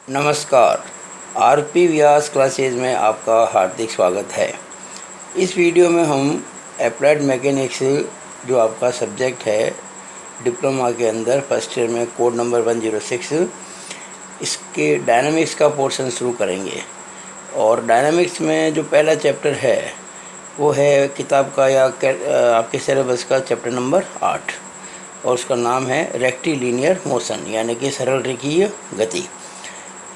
नमस्कार। आरपी व्यास क्लासेज में आपका हार्दिक स्वागत है। इस वीडियो में हम अप्लाइड मैकेनिक्स जो आपका सब्जेक्ट है डिप्लोमा के अंदर फर्स्ट ईयर में कोड नंबर 106 इसके डायनामिक्स का पोर्शन शुरू करेंगे। और डायनामिक्स में जो पहला चैप्टर है वो है किताब का या आपके सिलेबस का चैप्टर नंबर 8 और उसका नाम है रेक्टिलिनियर मोशन यानी कि सरल रेखीय गति।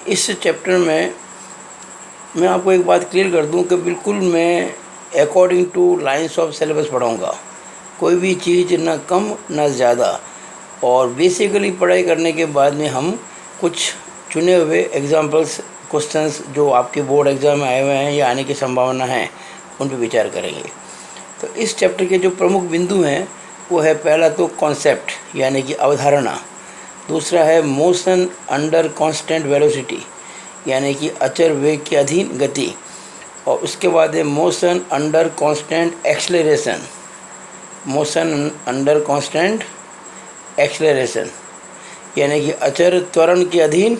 इस चैप्टर में मैं आपको एक बात क्लियर कर दूं कि बिल्कुल मैं according to lines of syllabus पढ़ाऊँगा, कोई भी चीज़ ना कम ना ज़्यादा। और बेसिकली पढ़ाई करने के बाद में हम कुछ चुने हुए एग्जांपल्स क्वेश्चंस जो आपके बोर्ड एग्ज़ाम में आए हुए हैं या आने की संभावना है उन पर विचार करेंगे। तो इस चैप्टर के जो प्रमुख बिंदु हैं वो है, पहला तो कॉन्सेप्ट यानी कि अवधारणा, दूसरा है मोशन अंडर कांस्टेंट वेलोसिटी यानी कि अचर वेग के अधीन गति, और उसके बाद है motion under constant acceleration, motion under constant acceleration यानी कि अचर त्वरण के अधीन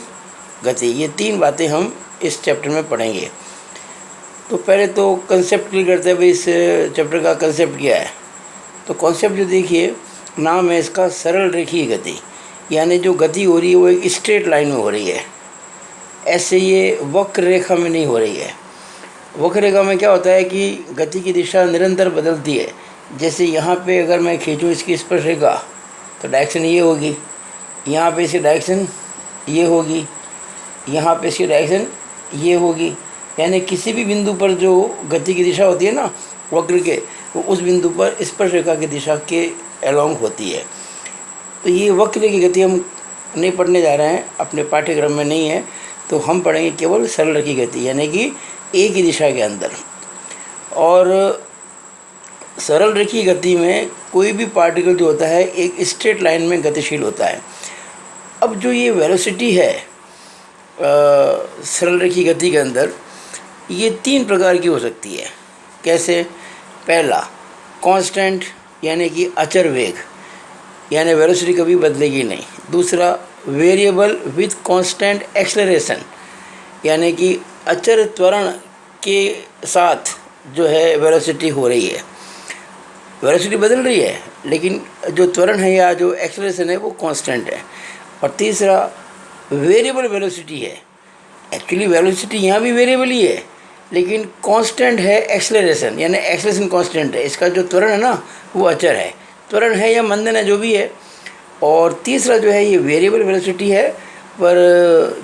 गति। ये तीन बातें हम इस चैप्टर में पढ़ेंगे। तो पहले तो कंसेप्ट क्लियर करते हैं, भाई इस चैप्टर का कंसेप्ट क्या है। तो कॉन्सेप्ट जो देखिए, नाम है इसका सरल रेखीय गति, यानी जो गति हो रही है वो एक स्ट्रेट लाइन में हो रही है, ऐसे ये वक्र रेखा में नहीं हो रही है। वक्र रेखा में क्या होता है कि गति की दिशा निरंतर बदलती है। जैसे यहाँ पे अगर मैं खींचूँ इसकी स्पर्श रेखा तो डायरेक्शन ये होगी, यहाँ पे इसकी डायरेक्शन ये होगी, यहाँ पे इसकी डायरेक्शन ये होगी। यानी किसी भी बिंदु पर जो गति की दिशा होती है ना वक्र के, वो उस बिंदु पर स्पर्श रेखा की दिशा के अलोंग होती है। तो ये वक्र की गति हम नहीं पढ़ने जा रहे हैं, अपने पाठ्यक्रम में नहीं है। तो हम पढ़ेंगे केवल सरल रेखीय गति यानी कि एक ही दिशा के अंदर। और सरल रेखीय गति में कोई भी पार्टिकल जो होता है एक स्ट्रेट लाइन में गतिशील होता है। अब जो ये वेलोसिटी है सरल रेखीय गति के अंदर, ये तीन प्रकार की हो सकती है। कैसे? पहला कांस्टेंट यानी कि अचर वेग, यानी वेलोसिटी कभी बदलेगी नहीं। दूसरा वेरिएबल विथ कांस्टेंट एक्सेलरेशन यानी कि अचर त्वरण के साथ जो है वेलोसिटी हो रही है, वेलोसिटी बदल रही है लेकिन जो त्वरण है या जो एक्सेलरेशन है वो कांस्टेंट है। और तीसरा वेरिएबल वेलोसिटी है, एक्चुअली वेलोसिटी यहाँ भी वेरिएबल ही है लेकिन कांस्टेंट है एक्सेलरेशन, यानी एक्सेलरेशन कांस्टेंट है, इसका जो त्वरण है ना वो अचर है, त्वरण है या मंदन है जो भी है। और तीसरा जो है ये वेरिएबल वेलोसिटी है पर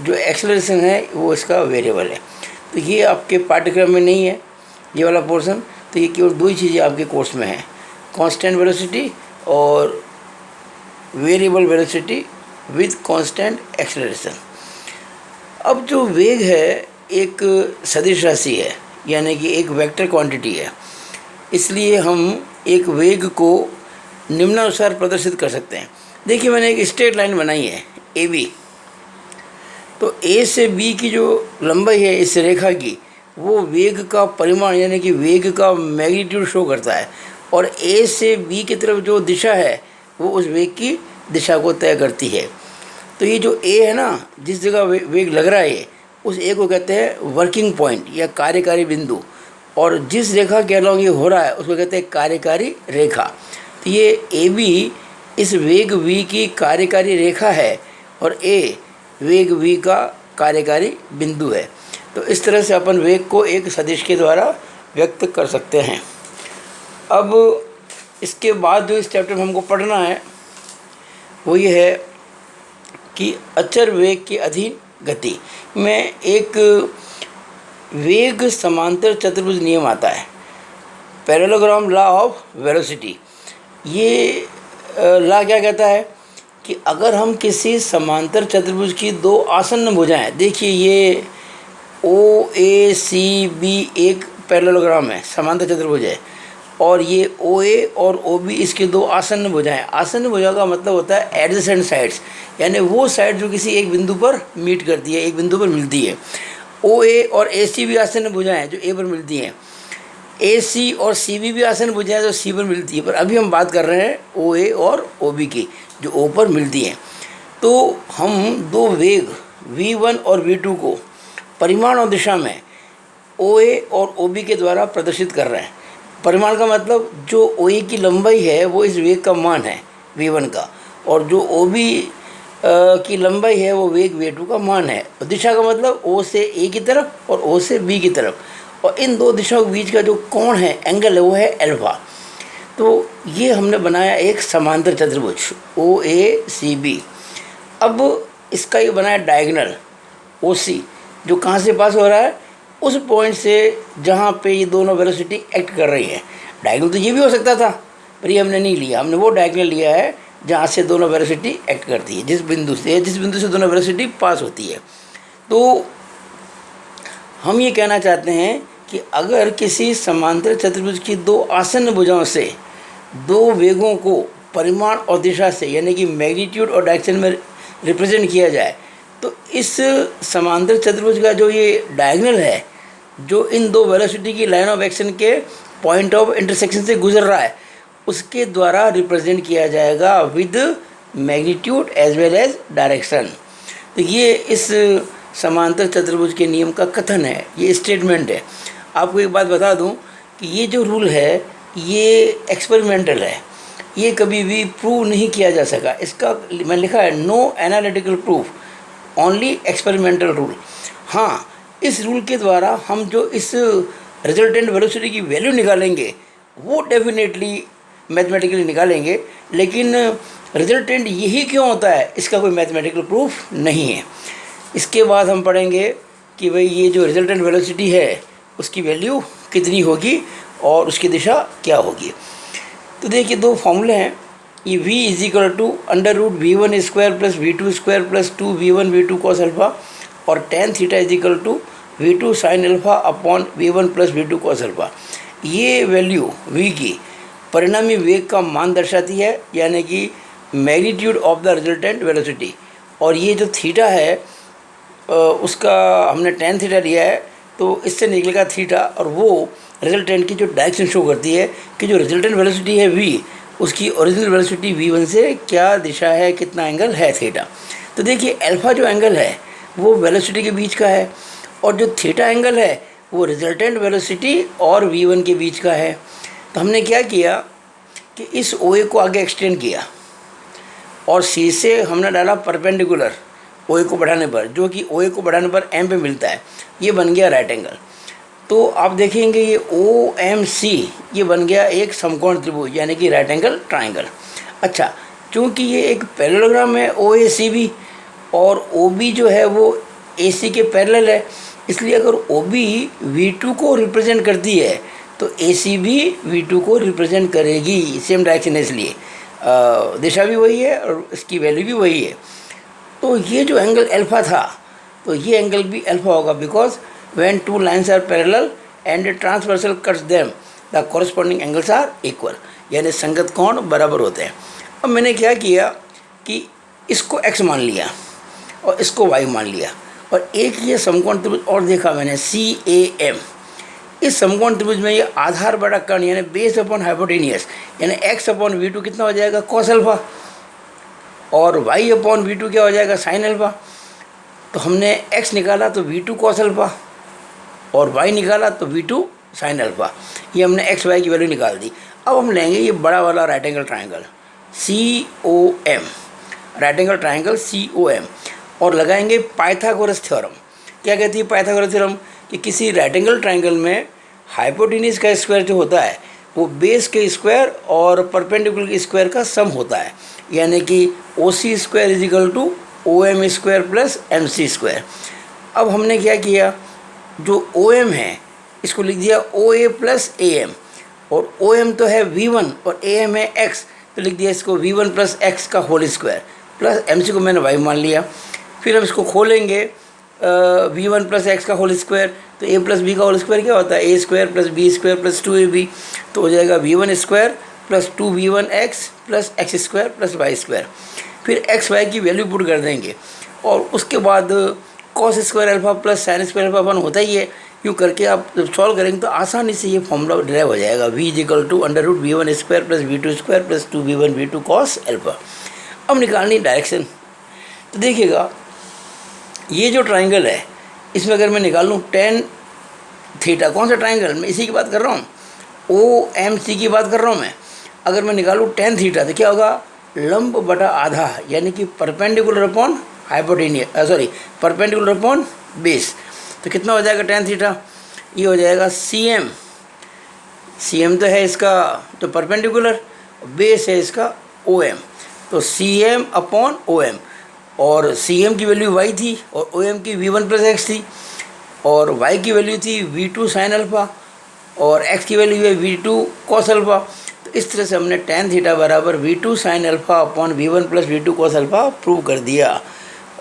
जो एक्सेलरेशन है वो इसका वेरिएबल है। तो ये आपके पाठ्यक्रम में नहीं है ये वाला पोर्शन, तो ये केवल दो ही चीज़ें आपके कोर्स में हैं, कांस्टेंट वेलोसिटी और variable velocity with constant acceleration. अब जो वेग है एक सदिश राशि है यानी कि एक वेक्टर क्वांटिटी है, इसलिए हम एक वेग को निम्नानुसार प्रदर्शित कर सकते हैं। देखिए मैंने एक स्ट्रेट लाइन बनाई है ए बी, तो ए से बी की जो लंबाई है इस रेखा की वो वेग का परिमाण यानी कि वेग का मैग्नीट्यूड शो करता है, और ए से बी की तरफ जो दिशा है वो उस वेग की दिशा को तय करती है। तो ये जो ए है ना, जिस जगह वेग लग रहा है उस ए को कहते हैं वर्किंग पॉइंट या कार्यकारी बिंदु, और जिस रेखा के अलॉन्ग ये हो रहा है उसको कहते हैं कार्यकारी रेखा। तो ये ए बी इस वेग v की कार्यकारी रेखा है और ए वेग v का कार्यकारी बिंदु है। तो इस तरह से अपन वेग को एक सदिश के द्वारा व्यक्त कर सकते हैं। अब इसके बाद जो इस चैप्टर में हमको पढ़ना है वो ये है कि अचर वेग के अधीन गति में एक वेग समांतर चतुर्भुज नियम आता है, पैरेललोग्राम लॉ ऑफ वेलोसिटी। ये लॉ क्या कहता है कि अगर हम किसी समांतर चतुर्भुज की दो आसन्न भुजाएं, देखिए ये ओ ए सी बी एक पैरेललोग्राम है, समांतर चतुर्भुज है, और ये ओ ए और ओ बी इसके दो आसन्न भुजाएं। आसन्न भुजा का मतलब होता है एडजेसेंट साइड्स, यानी वो साइड जो किसी एक बिंदु पर मीट करती है, एक बिंदु पर मिलती है। ओ ए और ए सी भी आसन्न भुजाएं जो ए पर मिलती हैं, ए सी और सी बी भी आसन्न भुजाएं जो सी पर मिलती है। पर अभी हम बात कर रहे हैं ओ ए और ओ बी की जो ओ पर मिलती हैं। तो हम दो वेग V1 और V2 को परिमाण और दिशा में OA और OB के द्वारा प्रदर्शित कर रहे हैं। परिमाण का मतलब जो OA की लंबाई है वो इस वेग का मान है V1 का, और जो OB की लंबाई है वो वेग V2 का मान है। और दिशा का मतलब O से A की तरफ और O से B की तरफ, और इन दो दिशाओं के बीच का जो कोण है, एंगल है, वो है अल्फा। तो ये हमने बनाया एक समांतर चतुर्भुज OACB। अब इसका ये बनाया डायगोनल OC, जो कहाँ से पास हो रहा है, उस पॉइंट से जहाँ पे ये दोनों वेलोसिटी एक्ट कर रही है। डायगोनल तो ये भी हो सकता था, पर ये हमने नहीं लिया, हमने वो डायगोनल लिया है जहाँ से दोनों वेलोसिटी एक्ट करती है, जिस बिंदु से दोनों वेलोसिटी पास होती है। तो हम ये कहना चाहते हैं कि अगर किसी समांतर चतुर्भुज की दो आसन्न भुजाओं से दो वेगों को परिमाण और दिशा से, यानी कि मैग्नीट्यूड और डायरेक्शन में रिप्रेजेंट किया जाए, तो इस समांतर चतुर्भुज का जो ये डायगोनल है, जो इन दो वेलोसिटी की लाइन ऑफ एक्शन के पॉइंट ऑफ इंटरसेक्शन से गुजर रहा है, उसके द्वारा रिप्रेजेंट किया जाएगा with magnitude as well as direction. तो ये इस समांतर चतुर्भुज के नियम का कथन है, ये स्टेटमेंट है। आपको एक बात बता दूं कि ये जो रूल है ये एक्सपेरिमेंटल है, ये कभी भी प्रूव नहीं किया जा सका। इसका मैं लिखा है no analytical proof, only experimental rule. हाँ, इस रूल के द्वारा हम जो इस रिजल्टेंट वेलोसिटी की वैल्यू निकालेंगे वो डेफिनेटली मैथमेटिकली निकालेंगे, लेकिन रिजल्टेंट यही क्यों होता है इसका कोई मैथमेटिकल प्रूफ नहीं है। इसके बाद हम पढ़ेंगे कि भाई ये जो रिजल्टेंट वेलोसिटी है उसकी वैल्यू कितनी होगी और उसकी दिशा क्या होगी। तो देखिए दो फॉर्मूले हैं, ये V is equal to √V1 square plus V2 square plus 2V1 V2 cos alpha, और tan theta is equal to V2 sine alpha upon V1 plus V2 cos alpha. ये वैल्यू V की परिणामी वेग का मान दर्शाती है, यानी कि magnitude of the resultant velocity. और ये जो थीटा है उसका हमने tan थीटा लिया है, तो इससे निकलेगा थीटा, और वो रिजल्टेंट की जो डायरेक्शन शो करती है कि जो रिजल्टेंट वेलोसिटी है V, उसकी ओरिजिनल वेलोसिटी V1 से क्या दिशा है, कितना एंगल है, थीटा। तो देखिए अल्फ़ा जो एंगल है वो वेलोसिटी के बीच का है, और जो थीटा एंगल है वो रिजल्टेंट वेलोसिटी और V1 के बीच का है। तो हमने क्या किया कि इस OA को आगे एक्सटेंड किया और C से हमने डाला परपेंडिकुलर OA को बढ़ाने पर, जो कि OA को बढ़ाने पर M पे मिलता है, ये बन गया राइट एंगल। तो आप देखेंगे ये OMC ये बन गया एक समकोण त्रिभुज, यानी कि राइट एंगल ट्राइंगल। अच्छा, चूँकि ये एक पैरेललोग्राम है OACB, और OB जो है वो AC के पैरेलल है, इसलिए अगर OB V2 को रिप्रेजेंट करती है तो AC भी V2 को रिप्रेजेंट करेगी, सेम डायरेक्शन है, इसलिए दिशा भी वही है और इसकी वैल्यू भी वही है। तो ये जो एंगल अल्फ़ा था, तो ये एंगल भी अल्फ़ा होगा, because when two lines are parallel and transversal cuts them the corresponding angles are equal, यानी संगत कोण बराबर होते हैं। अब मैंने क्या किया कि इसको x मान लिया और इसको y मान लिया, और एक ये समकोण त्रिभुज और देखा मैंने CAM। इस समकोण त्रिभुज में ये आधार बटा कर्ण, यानी बेस अपॉन हाइपोटेनियस, यानी x अपॉन V2 कितना हो जाएगा, कॉस अल्फ़ा, और y अपॉन V2 क्या हो जाएगा, साइन अल्फ़ा। तो हमने x निकाला तो V2 कॉस अल्फ़ा, और y निकाला तो V2 साइन अल्फ़ा। ये हमने x y की वैल्यू निकाल दी। अब हम लेंगे ये बड़ा वाला right angle triangle COM, right angle triangle COM, और लगाएंगे पाइथागोरस थ्योरम। क्या कहती है पाइथागोरस थ्योरम, कि किसी राइट एंगल ट्राइंगल में हाइपोटेन्यूज का स्क्वायर जो होता है वो बेस के स्क्वायर और परपेंडिकुलर के स्क्वायर का सम होता है, यानी कि OC square is equal to OM square plus MC square. अब हमने क्या किया, जो OM है इसको लिख दिया OA प्लस AM, और OM तो है V1 और AM है X, तो लिख दिया इसको V1 प्लस X का होल स्क्वायर, प्लस MC को मैंने Y मान लिया। फिर हम इसको खोलेंगे V1 प्लस X का होल स्क्वायर, तो A प्लस B का होल स्क्वायर क्या होता है, A square plus B square plus 2AB, तो हो जाएगा V1 square plus 2V1X plus X square plus Y square. फिर X Y की वैल्यू पुट कर देंगे, और उसके बाद cos square alpha plus sine square alpha अपन होता ही है। यूँ करके आप जब सॉल्व करेंगे तो आसानी से ये फॉर्मूला ड्राइव हो जाएगा, V is equal to √V1 square plus V2 square plus 2V1 V2 cos alpha. अब निकालनी डायरेक्शन। तो देखिएगा ये जो ट्राइंगल है इसमें अगर मैं निकालूँ टेन थीटा, कौन सा ट्राइंगल, मैं इसी की बात कर रहा हूँ, ओ एम सी की बात कर रहा हूँ मैं। अगर मैं निकालूँ टेन थीटा तो क्या होगा, लंब बटा आधा, यानी कि perpendicular upon hypotenuse, sorry perpendicular upon base. तो कितना हो जाएगा टेन थीटा, ये हो जाएगा सी एम, सी एम तो है इसका तो परपेंडिकुलर, बेस है इसका ओ एम, तो C M upon O M, और सी एम की वैल्यू वाई थी और ओ एम की वी वन प्लस एक्स थी, और वाई की वैल्यू थी वी टू साइन अल्फ़ा और एक्स की वैल्यू है वी टू कॉस अल्फ़ा। तो इस तरह से हमने टेन थीटा बराबर V two sine alpha upon V one plus V two cos alpha prove कर दिया।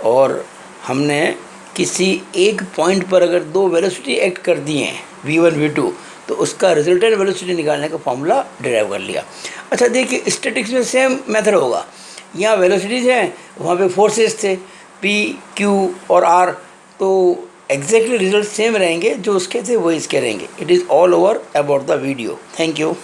और हमने किसी एक पॉइंट पर अगर दो वेलोसिटी एक्ट कर दिए हैं वी वन वी टू, तो उसका रिजल्टेंट वेलोसिटी निकालने का फॉर्मूला डिराइव कर लिया। अच्छा देखिए, स्टैटिक्स में सेम मेथड होगा, यहाँ वेलोसिटीज़ हैं, वहाँ पे फोर्सेस थे पी क्यू और आर, तो एग्जैक्टली रिजल्ट सेम रहेंगे, जो उसके थे वही इसके रहेंगे। It is all over about the video. Thank you.